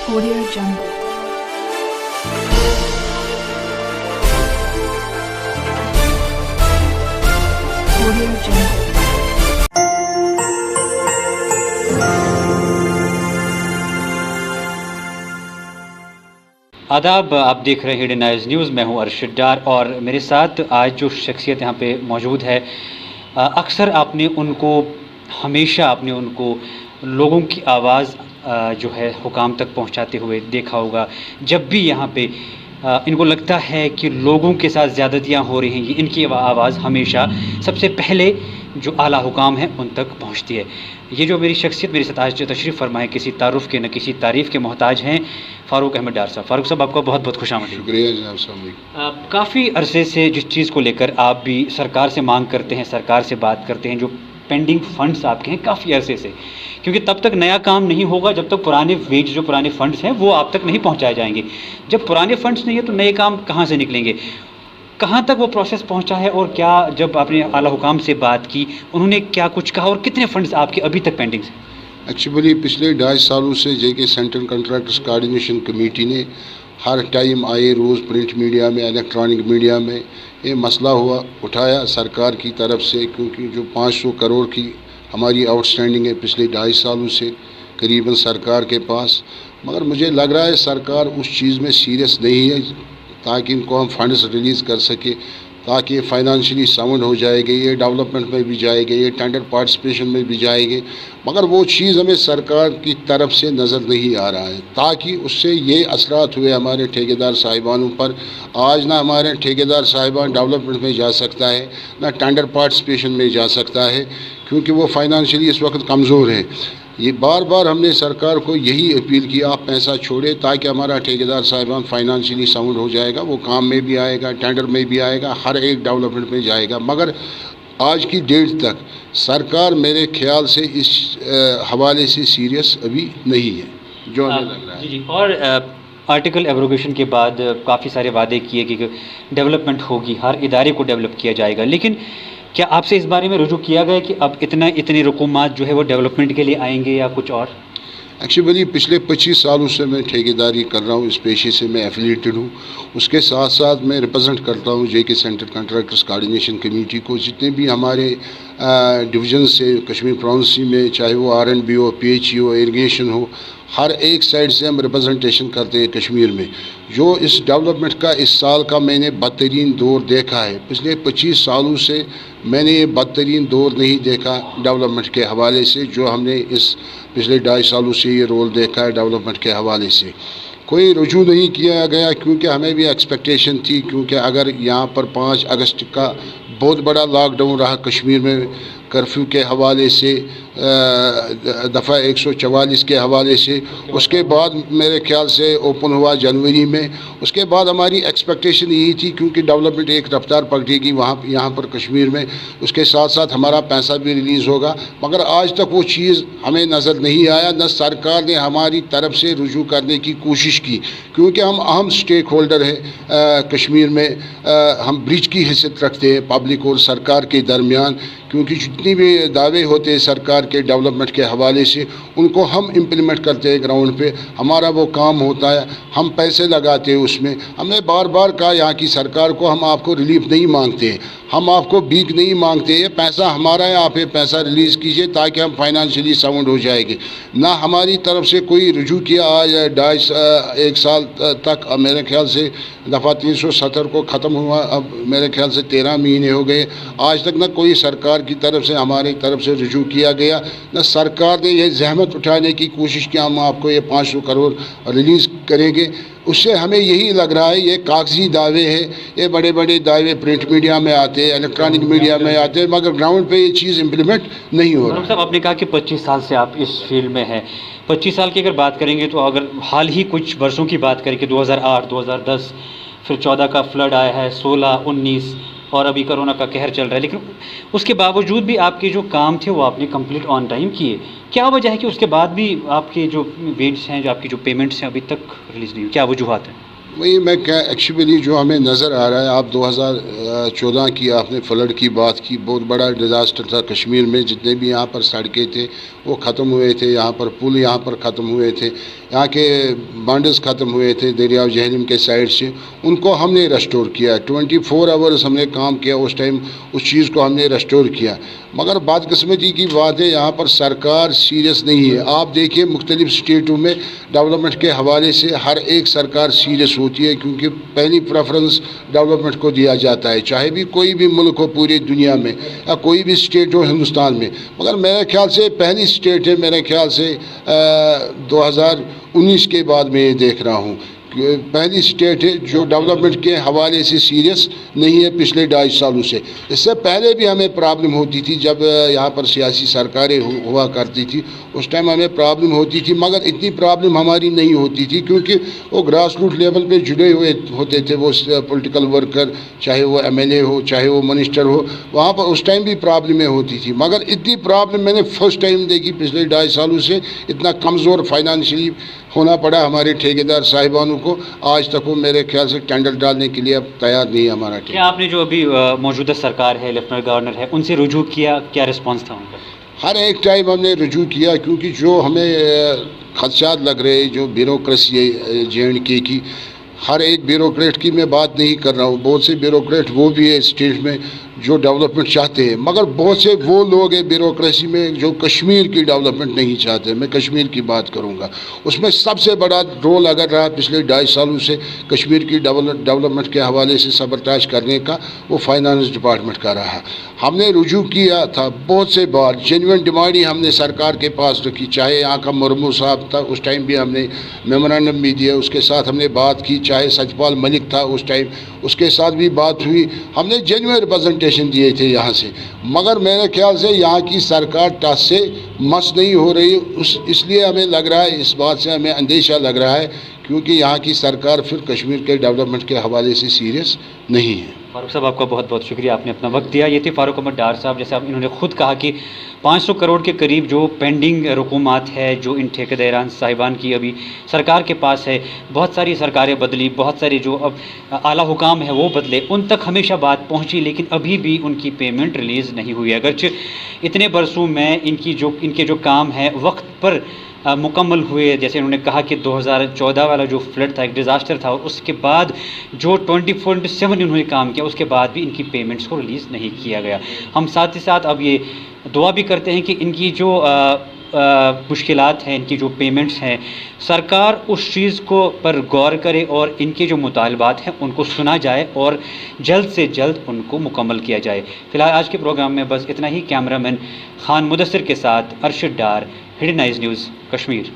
Audio Jungle. Audio Jungle. आदाब, आप देख रहे हैं हिडन आइज न्यूज़। मैं हूं अरशद डार और मेरे साथ आज जो शख्सियत यहाँ पे मौजूद है, अक्सर आपने उनको लोगों की आवाज़ जो है हुकाम तक पहुँचाते हुए देखा होगा। जब भी यहाँ पे इनको लगता है कि लोगों के साथ ज़्यादतियाँ हो रही हैं, इनकी आवाज़ हमेशा सबसे पहले जो आला हुकाम है उन तक पहुँचती है। ये जो मेरी शख्सियत मेरे साथ आज तशरीफ़ फरमा है, किसी तारुफ़ के न किसी तारीफ़ के मोहताज हैं, फ़ारूक अहमद डार साहब। फ़ारूक साहब, आपका बहुत बहुत खुशामदीद। शुक्रिया जनाब। काफ़ी अरसे से जिस चीज़ को लेकर आप भी सरकार से मांग करते हैं, सरकार से बात करते हैं, जो पेंडिंग फ़ंड्स आपके हैं काफ़ी अरसे से, क्योंकि तब तक नया काम नहीं होगा जब तक पुराने वेज जो पुराने फ़ंड्स हैं वो आप तक नहीं पहुंचाए जाएंगे। जब पुराने फ़ंड्स नहीं है तो नए काम कहाँ से निकलेंगे? कहाँ तक वो प्रोसेस पहुंचा है और क्या जब आपने आला हुकाम से बात की उन्होंने क्या कुछ कहा और कितने फ़ंड्स आपके अभी तक पेंडिंग हैं? एक्चुअली पिछले 2.5 सालों से जेके सेंट्रल कंट्रैक्टर्स कोऑर्डिनेशन कमेटी ने हर टाइम आए रोज़ प्रिंट मीडिया में, इलेक्ट्रॉनिक मीडिया में ये मसला उठाया सरकार की तरफ से, क्योंकि जो 500 करोड़ की हमारी आउटस्टैंडिंग है पिछले 2.5 सालों से करीबन सरकार के पास, मगर मुझे लग रहा है सरकार उस चीज़ में सीरियस नहीं है ताकि इनको हम फंड्स रिलीज़ कर सके, ताकि ये फाइनेंशियली साउंड हो जाएंगे, ये डेवलपमेंट में भी जाएंगे, ये टेंडर पार्टिसिपेशन में भी जाएंगे, मगर वो चीज़ हमें सरकार की तरफ से नज़र नहीं आ रहा है, ताकि उससे ये असरात हुए हमारे ठेकेदार साहिबानों पर। आज ना हमारे ठेकेदार साहिबान डेवलपमेंट में जा सकता है, ना टेंडर पार्टिसिपेशन में जा सकता है, क्योंकि वो फाइनेंशियली इस वक्त कमज़ोर है। ये बार बार हमने सरकार को यही अपील की, आप पैसा छोड़े ताकि हमारा ठेकेदार साहिबान फाइनेंशियली साउंड हो जाएगा, वो काम में भी आएगा, टेंडर में भी आएगा, हर एक डेवलपमेंट में जाएगा। मगर आज की डेट तक सरकार मेरे ख्याल से इस हवाले से सीरियस अभी नहीं है, जो हमें लग रहा है। जी। और आर्टिकल एब्रोगेशन के बाद काफ़ी सारे वादे किए कि डेवलपमेंट होगी, हर इदारे को डेवलप किया जाएगा, लेकिन क्या आपसे इस बारे में रुजू किया गया कि अब इतने रकूमात जो है वो डेवलपमेंट के लिए आएंगे या कुछ और? एक्चुअली पिछले 25 सालों से मैं ठेकेदारी कर रहा हूँ, इस पेशे से मैं एफिलिएटेड हूँ। उसके साथ साथ मैं रिप्रेजेंट करता हूँ जेके सेंट्रल कंट्रैक्टर्स कोऑर्डिनेशन कमेटी को। जितने भी हमारे डिवीज़न से कश्मीर प्रोविंस में, चाहे वो RNB हो, PHE हो, इरिगेशन हो, हर एक साइड से हम रिप्रेजेंटेशन करते हैं कश्मीर में। जो इस डेवलपमेंट का इस साल का मैंने बदतरीन दौर देखा है, पिछले 25 सालों से मैंने ये बदतरीन दौर नहीं देखा डेवलपमेंट के हवाले से, जो हमने इस पिछले 2.5 सालों से ये रोल देखा है डेवलपमेंट के हवाले से। कोई रुजू नहीं किया गया, क्योंकि हमें भी एक्सपेक्टेशन थी, क्योंकि अगर यहाँ पर 5 अगस्त का बहुत बड़ा लॉकडाउन रहा कश्मीर में, कर्फ्यू के हवाले से, दफ़ा 144 के हवाले से, उसके बाद मेरे ख्याल से ओपन हुआ जनवरी में। उसके बाद हमारी एक्सपेक्टेशन यही थी, क्योंकि डेवलपमेंट एक रफ्तार पकड़ेगी यहाँ पर कश्मीर में, उसके साथ साथ हमारा पैसा भी रिलीज़ होगा, मगर आज तक वो चीज़ हमें नज़र नहीं आया। न सरकार ने हमारी तरफ से रुजू करने की कोशिश की, क्योंकि हम अहम स्टेक होल्डर हैं कश्मीर में, हम ब्रिज की हैसियत रखते हैं पब्लिक और सरकार के दरमियान, क्योंकि जितनी भी दावे होते हैं सरकार के डेवलपमेंट के हवाले से उनको हम इम्प्लीमेंट करते हैं ग्राउंड पे, हमारा वो काम होता है, हम पैसे लगाते हैं उसमें। हमने बार बार कहा यहाँ की सरकार को, हम आपको रिलीफ नहीं मांगते हैं, हम आपको भीख नहीं मांगते, ये पैसा हमारा है, आप ये पैसा रिलीज़ कीजिए ताकि हम फाइनेंशियली साउंड हो जाएंगे। ना हमारी तरफ से कोई रुजू किया। आज 1 साल तक मेरे ख्याल से दफ़ा 370 को ख़त्म हुआ, अब मेरे ख्याल से 13 महीने हो गए, आज तक न कोई सरकार की तरफ से हमारी तरफ से रुजू किया गया, न सरकार ने यह जहमत उठाने की कोशिश की हम आपको ये 500 करोड़ रिलीज़ करेंगे। उससे हमें यही लग रहा है ये कागजी दावे हैं, ये बड़े बड़े दावे प्रिंट मीडिया में आते हैं, इलेक्ट्रॉनिक मीडिया में आते हैं, मगर ग्राउंड पे ये चीज़ इम्प्लीमेंट नहीं हो रहा। साहब, आपने कहा कि 25 साल से आप इस फील्ड में हैं। 25 साल की अगर बात करेंगे तो अगर हाल ही कुछ वर्षों की बात करें कि 2008, 2010, फिर 14 का फ्लड आया है, 16, 19 और अभी कोरोना का कहर चल रहा है, लेकिन उसके बावजूद भी आपके जो काम थे वो आपने कंप्लीट ऑन टाइम किए। क्या वजह है कि उसके बाद भी आपके जो वेट्स हैं, जो आपकी जो पेमेंट्स हैं अभी तक रिलीज़ नहीं हुई? क्या वजूहत है? वही मैं क्या एक्चुअली जो हमें नज़र आ रहा है, आप 2014 की आपने फ्लड की बात की, बहुत बड़ा डिज़ास्टर था कश्मीर में, जितने भी यहाँ पर सड़कें थे वो ख़त्म हुए थे, यहाँ पर पुल यहाँ पर ख़त्म हुए थे, यहाँ के बांडस ख़त्म हुए थे दरिया जहलम के साइड से, उनको हमने रेस्टोर किया। 24 आवर्स हमने काम किया, उस टाइम उस चीज़ को हमने रेस्टोर किया। मगर बदकिस्मती की बात है, यहाँ पर सरकार सीरियस नहीं है। आप देखिए मुख्तलिफ स्टेटों में डेवलपमेंट के हवाले से हर एक सरकार सीरियस होती है, क्योंकि पहली प्रेफरेंस डेवलपमेंट को दिया जाता है, चाहे भी कोई भी मुल्क हो पूरी दुनिया में या कोई भी स्टेट हो हिंदुस्तान में। मगर मेरे ख्याल से पहली स्टेट है, मेरे ख्याल से 2019 के बाद मैं ये देख रहा हूँ, पहली स्टेट है जो डेवलपमेंट के हवाले से सीरियस नहीं है पिछले 2.5 सालों से। इससे पहले भी हमें प्रॉब्लम होती थी, जब यहाँ पर सियासी सरकारें हुआ करती थी, उस टाइम हमें प्रॉब्लम होती थी, मगर इतनी प्रॉब्लम हमारी नहीं होती थी, क्योंकि वो ग्रास रूट लेवल पे जुड़े हुए होते थे वो पॉलिटिकल वर्कर, चाहे वो MLA हो, चाहे वो मिनिस्टर हो, वहाँ पर उस टाइम भी प्रॉब्लमें होती थी। मगर इतनी प्रॉब्लम मैंने फर्स्ट टाइम देखी पिछले 2.5 सालों से। इतना कमज़ोर फाइनेंशियली होना पड़ा हमारे ठेकेदार साहिबानों को, आज तक वो मेरे ख्याल से टेंडर डालने के लिए अब तैयार नहीं है हमारा। क्या आपने जो अभी मौजूदा सरकार है, लेफ्टिनेंट गवर्नर है, उनसे रुजू किया, क्या रिस्पांस था उनका? हर एक टाइम हमने रुजू किया, क्योंकि जो हमें खदशात लग रहे हैं, जो ब्यूरोक्रेसी है J&K की, हर एक ब्यूरोक्रेट की मैं बात नहीं कर रहा हूँ, बहुत से ब्यूरोक्रेट वो भी है स्टेट में जो डेवलपमेंट चाहते हैं, मगर बहुत से वो लोग हैं ब्यूरोक्रेसी में जो कश्मीर की डेवलपमेंट नहीं चाहते। मैं कश्मीर की बात करूंगा, उसमें सबसे बड़ा रोल अगर रहा पिछले 2.5 सालों से कश्मीर की डेवलपमेंट के हवाले से सबरताश करने का, वो फाइनेंस डिपार्टमेंट का रहा। हमने रुजू किया था बहुत से बार, जेन्युइन डिमांड ही हमने सरकार के पास रखी, चाहे यहाँ का मुर्मू साहब था, उस टाइम भी हमने मेमोरेंडम भी दिया, उसके साथ हमने बात की, चाहे सचपाल मलिक था उस टाइम, उसके साथ भी बात हुई, हमने जेन्युइन रिप्रेजेंटेशन दिए थे यहाँ से। मगर मेरे ख्याल से यहाँ की सरकार टस से मस नहीं हो रही, इसलिए हमें लग रहा है, इस बात से हमें अंदेशा लग रहा है, क्योंकि यहाँ की सरकार फिर कश्मीर के डेवलपमेंट के हवाले से सीरियस नहीं है। फारूक साहब, आपका बहुत बहुत शुक्रिया, आपने अपना वक्त दिया। ये थे फारूक अहमद डार साहब। जैसे इन्होंने खुद कहा कि 500 करोड़ के करीब जो पेंडिंग रकूमात है, जो इन ठेकेदारान साहिबान की अभी सरकार के पास है, बहुत सारी सरकारें बदली, बहुत सारे जो अब आला हुकाम है वो बदले, उन तक हमेशा बात पहुंची, लेकिन अभी भी उनकी पेमेंट रिलीज़ नहीं हुई। अगरचे इतने बरसों में इनके जो काम है वक्त पर मुकम्मल हुए। जैसे उन्होंने कहा कि 2014 वाला जो फ्लड था, एक डिज़ास्टर था, उसके बाद जो 24/7 इन्होंने काम किया, उसके बाद भी इनकी पेमेंट्स को रिलीज़ नहीं किया गया। हम साथ ही साथ अब ये दुआ भी करते हैं कि इनकी जो मुश्किलात हैं, इनकी जो पेमेंट्स हैं, सरकार उस चीज़ को पर गौर करे और इनके जो मुतालबात हैं उनको सुना जाए और जल्द से जल्द उनको मुकम्मल किया जाए। फ़िलहाल आज के प्रोग्राम में बस इतना ही। कैमरामैन खान मुदस्सिर के साथ अरशद डार, हिडन आइज़ न्यूज़ कश्मीर।